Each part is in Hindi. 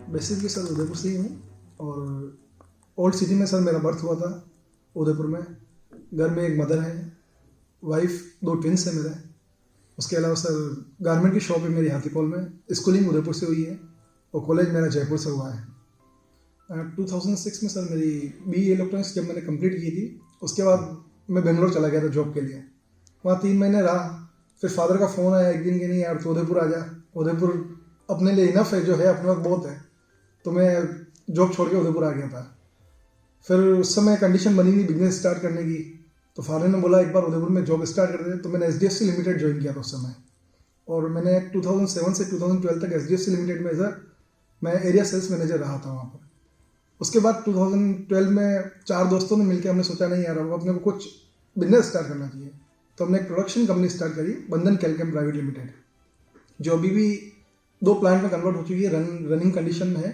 बेसिकली सर उदयपुर से ही हूँ और ओल्ड सिटी में सर मेरा बर्थ हुआ था उदयपुर में। घर में एक मदर है, वाइफ, 2 ट्विंस है मेरे। उसके अलावा सर गारमेंट की शॉप है मेरी हाथीपौल में। स्कूलिंग उदयपुर से हुई है और कॉलेज मेरा जयपुर से हुआ है। 2006 में सर मेरी BE इलेक्ट्रॉनिक्स जब मैंने कंप्लीट की थी, उसके बाद मैं बेंगलोर चला गया था जॉब के लिए। वहाँ 3 महीने रहा। फिर फादर का फ़ोन आया एक दिन कि नहीं यार तो उदयपुर आ जा, उदयपुर अपने लिए इनफ है, जो है अपने वक्त बहुत है। तो मैं जॉब छोड़ के उदयपुर आ गया था। फिर उस समय कंडीशन बनी थी बिजनेस स्टार्ट करने की, तो फादर ने बोला एक बार उदयपुर में जॉब स्टार्ट कर दे। तो मैंने SDFC लिमिटेड ज्वाइन किया था उस समय, और मैंने 2007 से 2012 तक SDFC लिमिटेड में मैं एरिया सेल्स मैनेजर रहा था वहाँ पर। उसके बाद 2012 में 4 दोस्तों ने मिलकर हमने सोचा नहीं यार अब अपने को कुछ बिजनेस स्टार्ट करना चाहिए। तो हमने एक प्रोडक्शन कंपनी स्टार्ट करी, बंधन कैलकेम प्राइवेट लिमिटेड, जो अभी भी 2 प्लांट में कन्वर्ट हो चुकी है, रनिंग कंडीशन में है,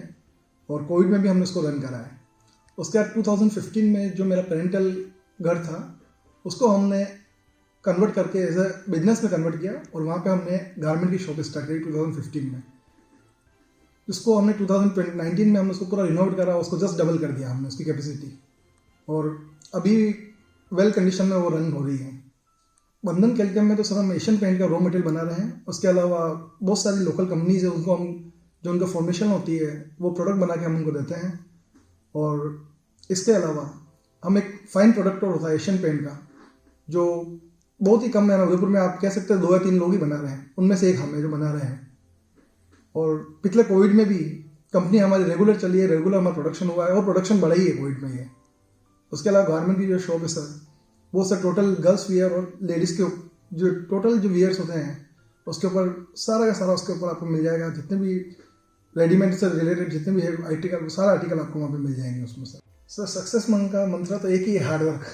और कोविड में भी हमने उसको रन करा है। उसके बाद 2015 में जो मेरा पेरेंटल घर था उसको हमने कन्वर्ट करके एज ए बिजनेस में कन्वर्ट किया, और वहाँ पे हमने गारमेंट की शॉप स्टार्ट करी 2015 में। उसको हमने 2019 में हमने उसको पूरा रिनोवेट करा, उसको जस्ट डबल कर दिया हमने उसकी कैपेसिटी, और अभी वेल कंडीशन में वो रन हो रही है। बंधन कैलकेम में तो सर हम एशियन पेंट का रॉ मटेरियल बना रहे हैं। उसके अलावा बहुत सारी लोकल कंपनीज है, उनको हम जो उनका फॉर्मेशन होती है वो प्रोडक्ट बना के हम उनको देते हैं। और इसके अलावा हम एक फाइन प्रोडक्ट और होता है एशियन पेंट का, जो बहुत ही कम है ना, उदयपुर में आप कह सकते हैं 2 या 3 लोग ही बना रहे हैं, उनमें से एक हम है जो बना रहे हैं। और पिछले कोविड में भी कंपनी हमारी रेगुलर चली है, रेगुलर हमारा प्रोडक्शन हुआ है, और प्रोडक्शन बढ़ा ही है कोविड में ये। उसके अलावा गारमेंट की जो शॉप है सर, वो सर टोटल गर्ल्स वियर और लेडीज़ के जो टोटल जो वियर्स होते हैं उसके ऊपर सारा का सारा उसके ऊपर आपको मिल जाएगा। जितने भी रेडीमेड से रिलेटेड जितने भी है आर्टिकल, सारा आर्टिकल आपको वहाँ पे मिल जाएंगे उसमें सर। सक्सेस का मंत्र तो एक ही है, हार्डवर्क।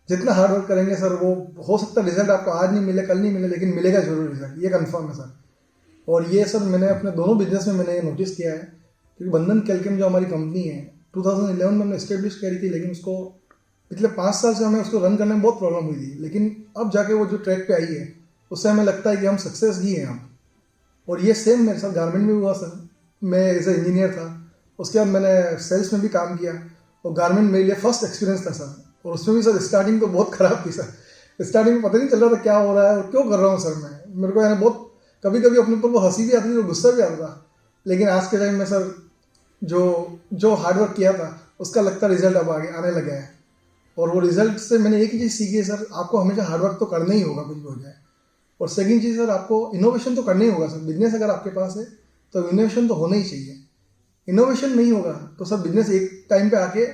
जितना हार्डवर्क करेंगे सर, वो हो सकता है रिजल्ट आपको आज नहीं मिले, कल नहीं मिले, लेकिन मिलेगा जरूर रिजल्ट, ये कंफर्म है सर। और ये सर मैंने अपने दोनों बिजनेस में मैंने ये नोटिस किया है, क्योंकि बंधन कैलकेम जो हमारी कंपनी है 2011 में हमने इस्टेब्लिश करी थी, लेकिन उसको पिछले 5 साल से हमें उसको रन करने में बहुत प्रॉब्लम हुई थी। लेकिन अब जाके वो जो ट्रैक पे आई है उससे हमें लगता है कि हम सक्सेस ही हैं अब। और ये सेम मेरे साथ गारमेंट में हुआ सर। मैं एज ए इंजीनियर था, उसके बाद मैंने सेल्स में भी काम किया, और गारमेंट मेरे लिए फर्स्ट एक्सपीरियंस था सर। और उसमें भी सर स्टार्टिंग तो बहुत ख़राब थी सर। स्टार्टिंग में पता नहीं चल रहा था क्या हो रहा है और क्यों कर रहा हूँ सर मैं। मेरे को यानी बहुत कभी कभी अपने ऊपर वो हंसी भी आती थी और गुस्सा भी आता था। लेकिन आज के टाइम में सर जो हार्डवर्क किया था उसका लगता रिजल्ट अब आगे आने लगा है। और वो रिजल्ट से मैंने एक ही चीज़ सीखी है सर, आपको हमेशा हार्डवर्क तो करना ही होगा कुछ भी हो जाए। और सेकंड चीज़ सर, आपको इनोवेशन तो करना ही होगा सर। बिजनेस अगर आपके पास है तो इनोवेशन तो होना ही चाहिए। इनोवेशन नहीं होगा तो सर बिजनेस एक टाइम पे आके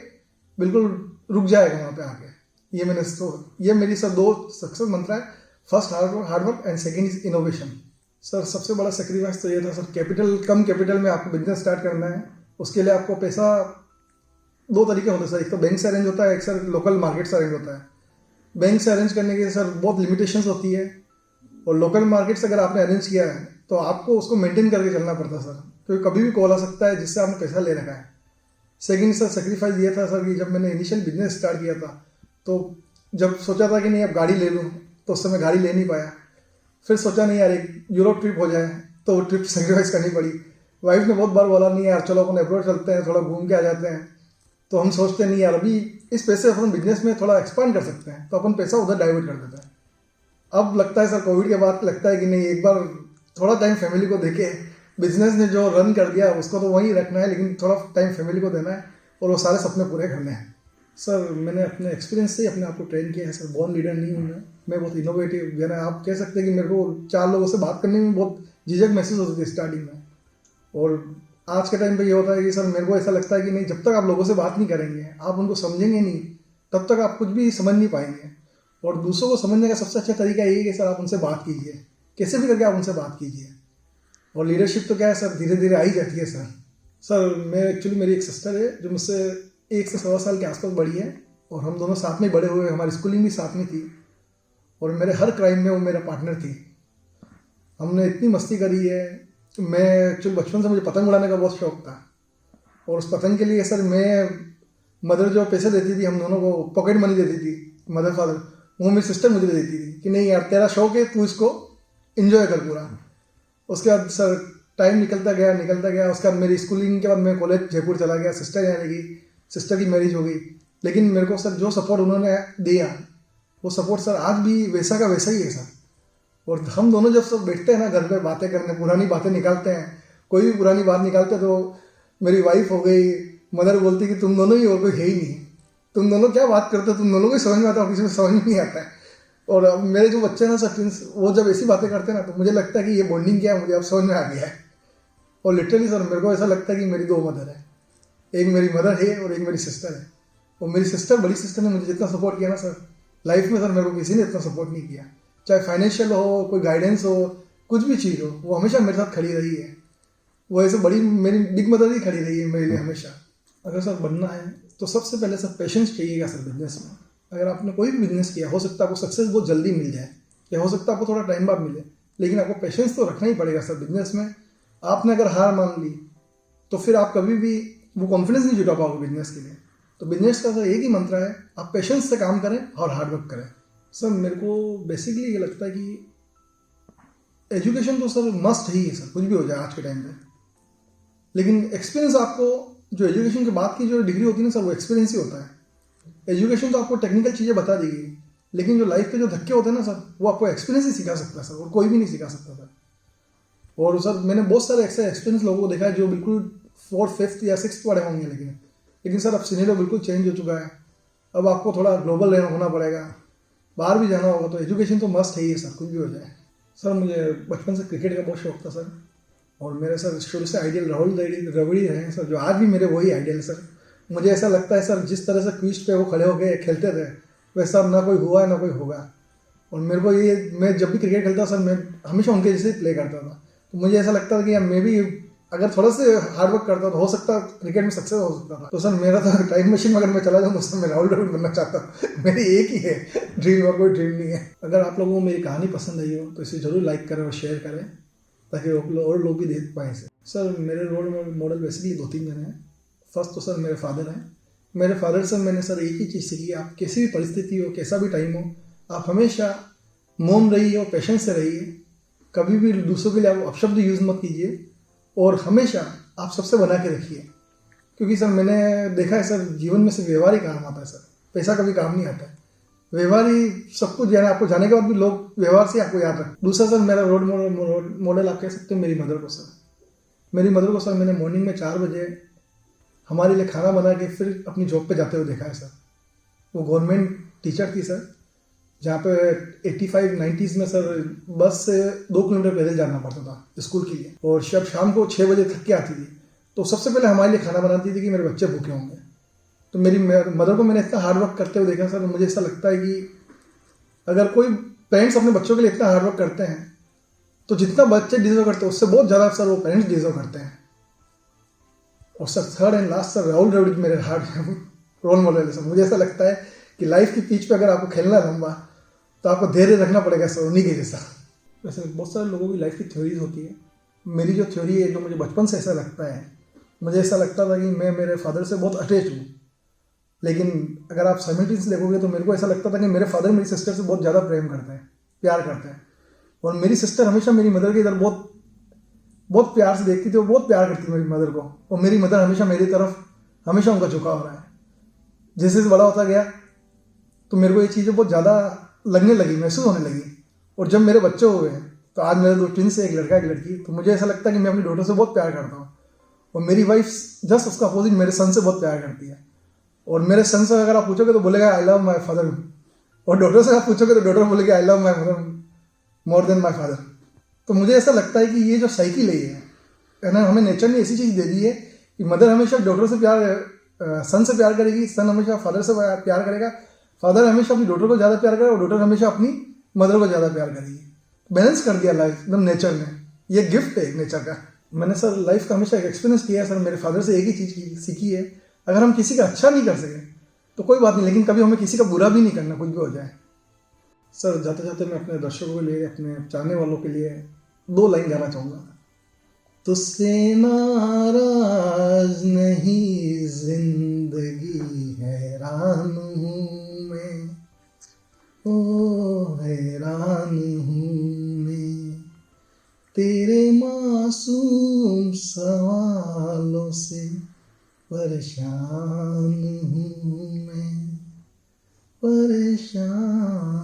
बिल्कुल रुक जाएगा वहाँ पे आके। ये मेरी सर 2 सक्सेस मंत्र है, first hard work and second is innovation. Sir सबसे बड़ा सेक्रीफाइस तो ये था सर, कम कैपिटल में आपको बिजनेस स्टार्ट करना है। उसके लिए आपको पैसा 2 तरीके होते हैं सर, एक तो बैंक से अरेंज होता है, एक सर लोकल मार्केट से अरेंज होता है। बैंक से अरेंज करने के सर बहुत लिमिटेशंस होती है, और लोकल मार्केट से अगर आपने अरेंज किया है तो आपको उसको मेंटेन करके चलना पड़ता है सर, क्योंकि कभी भी कॉल आ सकता है जिससे आपने पैसा ले रखा है। सेकेंड सर सेक्रीफाइस ये था सर कि जब मैंने इनिशियल बिजनेस स्टार्ट किया था तो जब सोचा था कि नहीं अब गाड़ी ले लूँ, तो उस समय गाड़ी ले नहीं पाया। फिर सोचा नहीं यार एक यूरोप ट्रिप हो जाए, तो वो ट्रिप सेक्रीफाइस करनी पड़ी। वाइफ ने बहुत बार बोला नहीं यार चलो अपन अब्रॉड चलते हैं, थोड़ा घूम के आ जाते हैं। तो हम सोचते नहीं यार अभी इस पैसे अपन बिजनेस में थोड़ा एक्सपांड कर सकते हैं, तो अपन पैसा उधर डाइवर्ट कर देते हैं। अब लगता है सर कोविड के बाद लगता है कि नहीं एक बार थोड़ा टाइम फैमिली को देके, बिजनेस ने जो रन कर दिया उसको तो वहीं रखना है, लेकिन थोड़ा टाइम फैमिली को देना है और वो सारे सपने पूरे करने हैं। सर मैंने अपने एक्सपीरियंस से ही अपने आप को ट्रेन किया है सर। बॉर्न लीडर नहीं हूँ मैं बहुत इनोवेटिव, यानी आप कह सकते हैं कि मेरे को 4 लोगों से बात करने में बहुत झिझक महसूस होती थी स्टार्टिंग में। और आज के टाइम पे ये होता है कि सर मेरे को ऐसा लगता है कि नहीं, जब तक आप लोगों से बात नहीं करेंगे, आप उनको समझेंगे नहीं, तब तक आप कुछ भी समझ नहीं पाएंगे। और दूसरों को समझने का सबसे अच्छा तरीका यही है कि सर आप उनसे बात कीजिए, कैसे भी करके आप उनसे बात कीजिए। और लीडरशिप तो क्या है सर, धीरे धीरे आई जाती है सर मैं एक्चुअली मेरी एक सिस्टर है जो मुझसे 1 से 1.25 साल के आसपास बड़ी है, और हम दोनों साथ में बड़े हुए, हमारी स्कूलिंग भी साथ में थी, और मेरे हर क्राइम में वो मेरा पार्टनर थी। हमने इतनी मस्ती करी है। मैं एक्चुअली बचपन से मुझे पतंग उड़ाने का बहुत शौक था, और उस पतंग के लिए सर मैं मदर जो पैसे देती थी, हम दोनों को पॉकेट मनी देती थी, मदर फादर, वो मेरी सिस्टर मुझे देती थी कि नहीं यार तेरा शौक है, तू इसको एंजॉय कर पूरा। उसके बाद सर टाइम निकलता गया। उसके बाद मेरी स्कूलिंग के बाद मैं कॉलेज जयपुर चला गया, सिस्टर यहाँ लगी, सिस्टर की मैरिज हो गई। लेकिन मेरे को सर जो सपोर्ट उन्होंने दिया, वो सपोर्ट सर आज भी वैसा का वैसा ही है सर। और हम दोनों जब सब बैठते हैं ना घर पे बातें करने, पुरानी बातें निकालते हैं, कोई भी पुरानी बात निकालते हैं, तो मेरी वाइफ हो गई, मदर बोलती कि तुम दोनों ही और कोई है ही नहीं, तुम दोनों क्या बात करते हो, तुम दोनों को ही समझ में आता है, किसी को समझ में नहीं आता है। और अब मेरे जो बच्चे हैं ना सर ट्विंस, वो जब ऐसी बातें करते हैं ना, तो मुझे लगता है कि ये बॉन्डिंग क्या है मुझे अब समझ में आ गया है। और लिटरली सर मेरे को ऐसा लगता है कि मेरी 2 मदर है, एक मेरी मदर है और एक मेरी सिस्टर है। और मेरी सिस्टर, बड़ी सिस्टर ने मुझे जितना सपोर्ट किया ना सर लाइफ में, सर मेरे को किसी ने इतना सपोर्ट नहीं किया। चाहे फाइनेंशियल हो, कोई गाइडेंस हो, कुछ भी चीज़ हो, वो हमेशा मेरे साथ खड़ी रही है। वो ऐसे बड़ी मेरी बिग मदर ही खड़ी रही है मेरे लिए हमेशा। अगर सर बनना है तो सबसे पहले सर पेशेंस चाहिएगा सर बिजनेस में। अगर आपने कोई भी बिजनेस किया, हो सकता है आपको सक्सेस बहुत जल्दी मिल जाए या हो सकता है आपको थोड़ा टाइम बाद मिले, लेकिन आपको पेशेंस तो रखना ही पड़ेगा सर बिजनेस में। आपने अगर हार मान ली तो फिर आप कभी भी वो कॉन्फिडेंस नहीं जुटा पाओगे बिजनेस के लिए। तो बिजनेस का सर एक ही मंत्र है, आप पेशेंस से काम करें और हार्डवर्क करें। सर मेरे को बेसिकली ये लगता है कि एजुकेशन तो सर मस्ट ही है सर, कुछ भी हो जाए आज के टाइम पे। लेकिन एक्सपीरियंस आपको, जो एजुकेशन के बाद की जो डिग्री होती है ना सर, वो एक्सपीरियंस ही होता है। एजुकेशन तो आपको टेक्निकल चीज़ें बता देगी, लेकिन जो लाइफ के जो धक्के होते हैं ना सर, वो आपको एक्सपीरियंस ही सिखा सकता है सर, और कोई भी नहीं सिखा सकता सर। और सर मैंने बहुत सारे ऐसे एक्सपीरियंस लोगों को देखा है जो बिल्कुल 4th 5th या 6th पढ़े होंगे, लेकिन सर अब सिनेरियो बिल्कुल चेंज हो चुका है। अब आपको थोड़ा ग्लोबल होना पड़ेगा, बाहर भी जाना होगा, तो एजुकेशन तो मस्ट है ही है सर, कुछ भी हो जाए। सर मुझे बचपन से क्रिकेट का बहुत शौक था सर, और मेरे सर शुरू से आइडियल राहुल द्रविड़ रहे हैं सर, जो आज भी मेरे वही आइडियल है सर। मुझे ऐसा लगता है सर जिस तरह से क्रीज पे वो खड़े होकर खेलते थे, वैसा ना कोई हुआ ना कोई होगा। और मेरे को ये, मैं जब भी क्रिकेट खेलता सर, मैं हमेशा उनके जैसे प्ले करता था। तो मुझे ऐसा लगता था कि यार मैं भी अगर थोड़ा से हार्डवर्क करता तो हो सकता क्रिकेट में सक्सेस हो सकता था। तो सर मेरा तो टाइम मशीन में अगर मैं चला जाऊँ तो सर मैं राहुल द्रविड़ बनना चाहता हूँ। मेरी एक ही है ड्रीम, और कोई ड्रीम नहीं है। अगर आप लोगों को मेरी कहानी पसंद आई हो तो इसे जरूर लाइक करें और शेयर करें, ताकि और लोग भी देख पाएँ इसे। सर मेरे रोल मॉडल बेसिकली 2-3 जने हैं। फर्स्ट तो सर मेरे फादर हैं। मेरे फादर से मैंने सर एक ही चीज़ सीखी, आप किसी भी परिस्थिति हो, कैसा भी टाइम हो, आप हमेशा मौन रहिए और पेशेंस से रहिए। कभी भी दूसरों के लिए आप अपशब्द यूज़ मत कीजिए, और हमेशा आप सबसे बना के रखिए। क्योंकि सर मैंने देखा है सर, जीवन में सिर्फ व्यवहार ही काम आता है सर, पैसा कभी काम नहीं आता है। व्यवहार ही सब कुछ, यानी आपको जाने के बाद भी लोग व्यवहार से आपको याद रखें। दूसरा सर मेरा रोल मॉडल आप कह सकते हैं मेरी मदर को सर। मेरी मदर को सर मैंने मॉर्निंग में 4 बजे हमारे लिए खाना बना के फिर अपनी जॉब पे जाते हुए देखा है सर। वो गवर्नमेंट टीचर थी सर, जहाँ पे 85-90s में सर बस से 2 किलोमीटर पैदल जाना पड़ता था स्कूल के लिए, और जब शाम को 6 बजे थक के आती थी तो सबसे पहले हमारे लिए खाना बनाती थी कि मेरे बच्चे भूखे होंगे। तो मेरी मदर को मैंने इतना हार्डवर्क करते हुए देखा सर, मुझे ऐसा लगता है कि अगर कोई पेरेंट्स अपने बच्चों के लिए इतना हार्डवर्क करते हैं तो जितना बच्चे डिजर्व करते हैं उससे बहुत ज़्यादा सर वो पेरेंट्स डिजर्व करते हैं। और sir third and last sir Rahul Dravid मेरे हार्ड रोल मॉडल है सर। मुझे ऐसा लगता है कि लाइफ की पिच पे अगर आपको खेलना लंबा तो आपको धैर्य रखना पड़ेगा सर, उन्हीं के जैसा। वैसे बहुत सारे लोगों की लाइफ की थ्योरीज होती है। मेरी जो थ्योरी है, जो मुझे बचपन से ऐसा लगता है, मुझे ऐसा लगता था कि मैं मेरे फादर से बहुत अटैच हूँ। लेकिन अगर आप साइमल्टेनियस देखोगे तो मेरे को ऐसा लगता था कि मेरे फादर मेरी सिस्टर से बहुत ज़्यादा प्रेम करते हैं, प्यार करते हैं। और मेरी सिस्टर हमेशा मेरी मदर के इधर बहुत बहुत प्यार से देखती थी, वो बहुत प्यार करती थी मेरी मदर को, और मेरी मदर हमेशा मेरी तरफ हमेशा उनका झुकाव रहा है। जैसे जैसे बड़ा होता गया तो मेरे को ये चीज़ें बहुत ज़्यादा लगने लगी, महसूस होने लगी। और जब मेरे बच्चे हुए तो आज मेरे 2 ट्विंस है, एक लड़का एक लड़की, तो मुझे ऐसा लगता है कि मैं अपनी डॉटर से बहुत प्यार करता हूँ, और मेरी वाइफ जस्ट उसका अपोजिट मेरे सन से बहुत प्यार करती है। और मेरे सन से अगर आप पूछोगे तो बोलेगा आई लव माई फादर, और डॉटर से आप पूछोगे तो डॉटर बोलेगी I love my mother more than my father. तो मुझे ऐसा लगता है कि ये जो साइकिल है ना, हमें नेचर ने ऐसी चीज़ दे दी है कि मदर हमेशा डॉटर से प्यार, सन से प्यार करेगी, सन हमेशा फादर से प्यार करेगा, फादर हमेशा अपनी डॉटर को ज़्यादा प्यार करेगा, और डॉटर हमेशा अपनी मदर को ज़्यादा प्यार करेगी। बैलेंस कर दिया लाइफ एकदम नेचर ने। ये गिफ्ट है नेचर का। मैंने सर लाइफ का हमेशा एक एक्सपीरियंस किया है सर, मेरे फादर से एक ही चीज़ सीखी है, अगर हम किसी का अच्छा नहीं कर सके तो कोई बात नहीं, लेकिन कभी हमें किसी का बुरा भी नहीं करना, कुछ भी हो जाए। सर जाते जाते मैं अपने दर्शकों के लिए, अपने चाहने वालों के लिए 2 लाइन गाना चाहूँगा। तुझसे नाराज नहीं जिंदगी हैरान हूँ मैं, ओ हैरान हूँ मैं, तेरे मासूम सवालों से परेशान हूँ मैं, परेशान